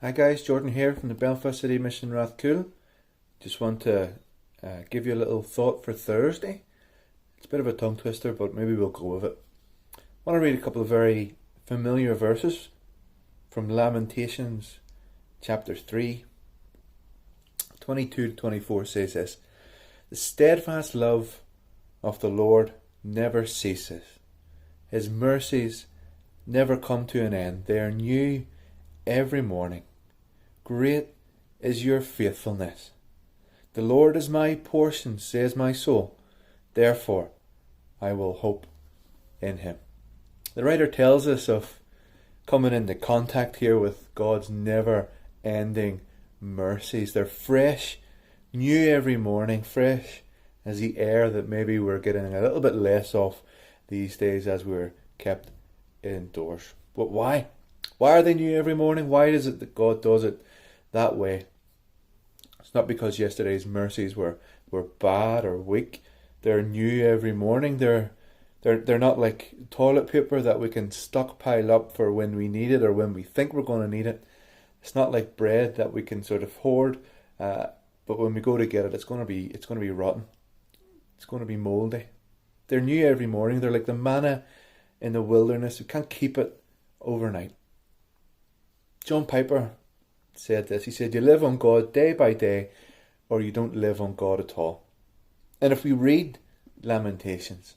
Hi guys, Jordan here from the Belfast City Mission Rathcoole. Just want to give you a little thought for Thursday. It's a bit of a tongue twister, but maybe we'll go with it. I want to read a couple of very familiar verses from Lamentations chapter 3, 22 to 24 says this: The steadfast love of the Lord never ceases. His mercies never come to an end. They are new every morning. Great is your faithfulness. The Lord is my portion, says my soul. Therefore, I will hope in him. The writer tells us of coming into contact here with God's never-ending mercies. They're fresh, new every morning, fresh as the air that maybe we're getting a little bit less of these days as we're kept indoors. But why? Why are they new every morning? Why is it that God does it that way? It's not because yesterday's mercies were bad or weak. They're new every morning. They're not like toilet paper that we can stockpile up for when we need it or when we think we're going to need it. It's not like bread that we can sort of hoard, but when we go to get it, it's going to be rotten. It's going to be mouldy. They're new every morning. They're like the manna in the wilderness. You can't keep it overnight. John Piper said this. He said, you live on God day by day, or you don't live on God at all. And if we read Lamentations,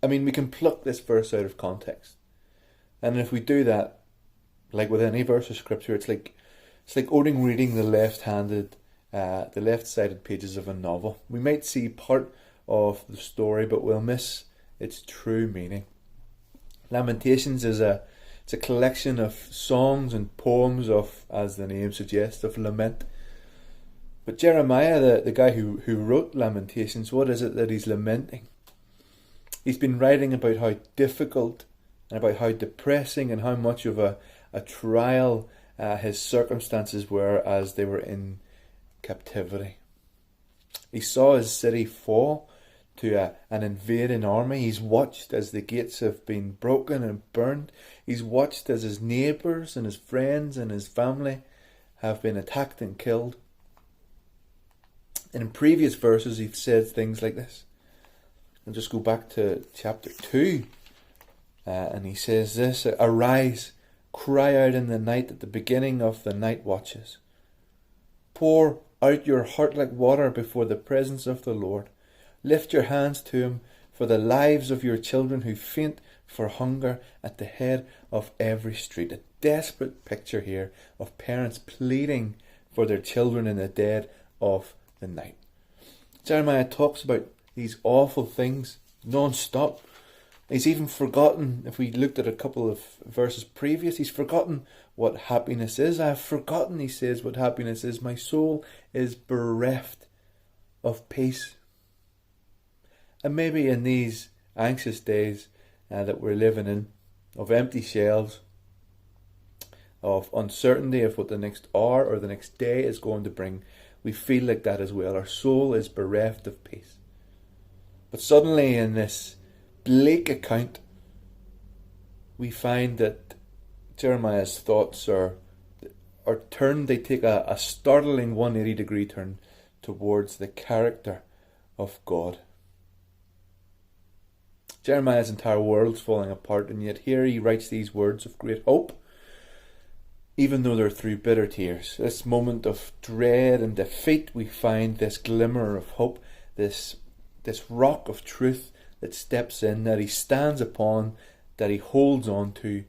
we can pluck this verse out of context. And if we do that, like with any verse of scripture, it's like only reading the left-sided pages of a novel. We might see part of the story, but we'll miss its true meaning. Lamentations is it's a collection of songs and poems of, as the name suggests, of lament. But Jeremiah, the guy who wrote Lamentations, what is it that he's lamenting? He's been writing about how difficult and about how depressing and how much of a trial his circumstances were as they were in captivity. He saw his city fall to an invading army. He's watched as the gates have been broken and burned. He's watched as his neighbours and his friends and his family have been attacked and killed. And in previous verses he's said things like this. I'll just go back to chapter 2. And he says this: Arise, cry out in the night at the beginning of the night watches. Pour out your heart like water before the presence of the Lord. Lift your hands to him for the lives of your children who faint for hunger at the head of every street. A desperate picture here of parents pleading for their children in the dead of the night. Jeremiah talks about these awful things non-stop. He's even forgotten, if we looked at a couple of verses previous, he's forgotten what happiness is. I have forgotten, he says, what happiness is. My soul is bereft of peace. And maybe in these anxious days that we're living in, of empty shelves, of uncertainty of what the next hour or the next day is going to bring, we feel like that as well. Our soul is bereft of peace. But suddenly in this bleak account, we find that Jeremiah's thoughts are turned, they take a startling 180-degree turn towards the character of God. Jeremiah's entire world's falling apart, and yet here he writes these words of great hope, even though they're through bitter tears. This moment of dread and defeat, we find this glimmer of hope, this rock of truth that steps in, that he stands upon, that he holds on to.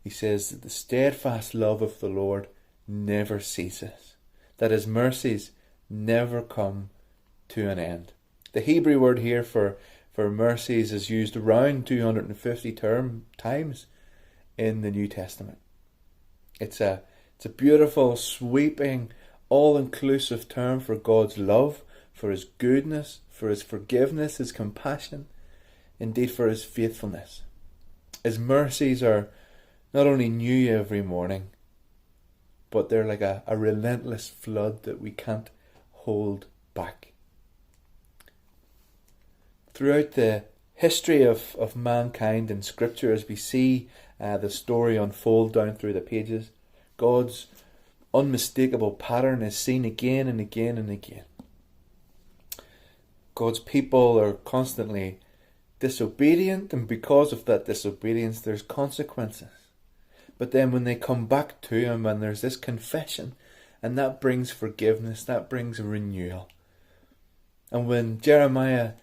He says that the steadfast love of the Lord never ceases, that his mercies never come to an end. The Hebrew word here for mercies is used around 250 times in the New Testament. It's a beautiful, sweeping, all-inclusive term for God's love, for his goodness, for his forgiveness, his compassion, indeed for his faithfulness. His mercies are not only new every morning, but they're like a relentless flood that we can't hold back. Throughout the history of mankind in Scripture, as we see the story unfold down through the pages, God's unmistakable pattern is seen again and again and again. God's people are constantly disobedient, and because of that disobedience there's consequences. But then when they come back to Him, and there's this confession, and that brings forgiveness, that brings renewal. And when Jeremiah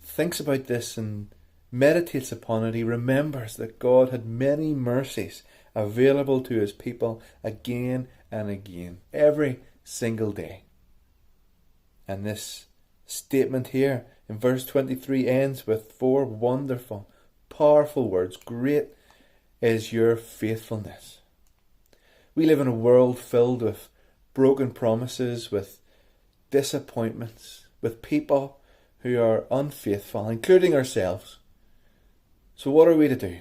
thinks about this and meditates upon it, he remembers that God had many mercies available to His people again and again, every single day. And this statement here in verse 23 ends with 4 wonderful, powerful words. Great is your faithfulness. We live in a world filled with broken promises, with disappointments, with people who are unfaithful, including ourselves. So what are we to do?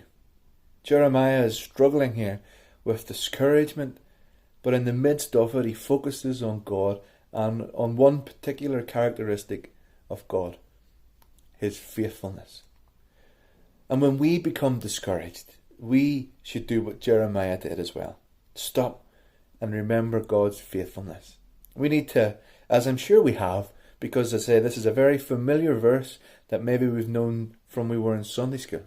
Jeremiah is struggling here with discouragement, but in the midst of it he focuses on God and on one particular characteristic of God, His faithfulness. And when we become discouraged, we should do what Jeremiah did as well. Stop and remember God's faithfulness. We need to, as I'm sure we have, because I say this is a very familiar verse that maybe we've known from we were in Sunday school.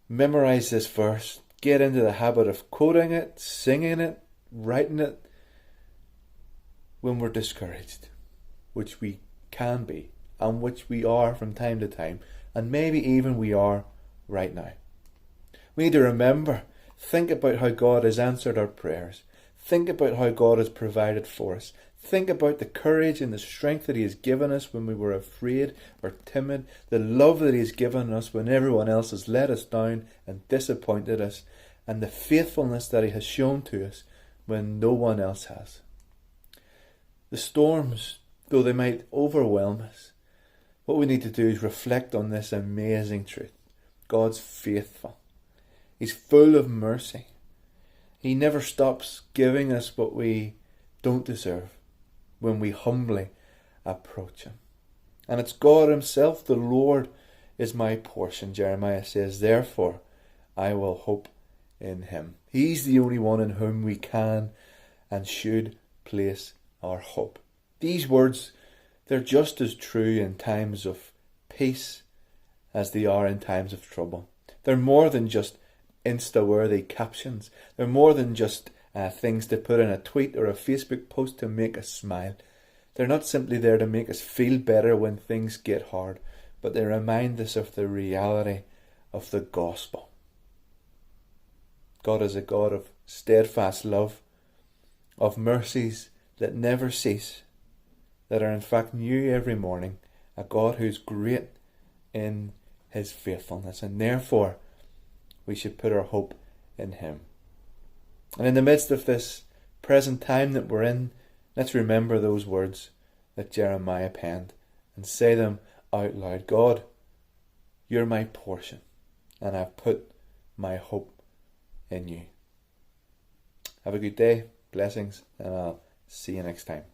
Memorize this verse, get into the habit of quoting it, singing it, writing it when we're discouraged, which we can be, and which we are from time to time, and maybe even we are right now. We need to remember, think about how God has answered our prayers. Think about how God has provided for us. Think about the courage and the strength that He has given us when we were afraid or timid. The love that He has given us when everyone else has let us down and disappointed us. And the faithfulness that He has shown to us when no one else has. The storms, though they might overwhelm us, what we need to do is reflect on this amazing truth. God's faithful. He's full of mercy. He never stops giving us what we don't deserve when we humbly approach Him. And it's God Himself, the Lord, is my portion. Jeremiah says, therefore I will hope in Him. He's the only one in whom we can and should place our hope. These words, they're just as true in times of peace as they are in times of trouble. They're more than just Insta-worthy captions. They're more than just things to put in a tweet or a Facebook post to make us smile. They're not simply there to make us feel better when things get hard, but they remind us of the reality of the gospel. God is a God of steadfast love, of mercies that never cease, that are in fact new every morning, a God who's great in His faithfulness, and therefore we should put our hope in Him. And in the midst of this present time that we're in, let's remember those words that Jeremiah penned and say them out loud. God, You're my portion, and I've put my hope in You. Have a good day, blessings, and I'll see you next time.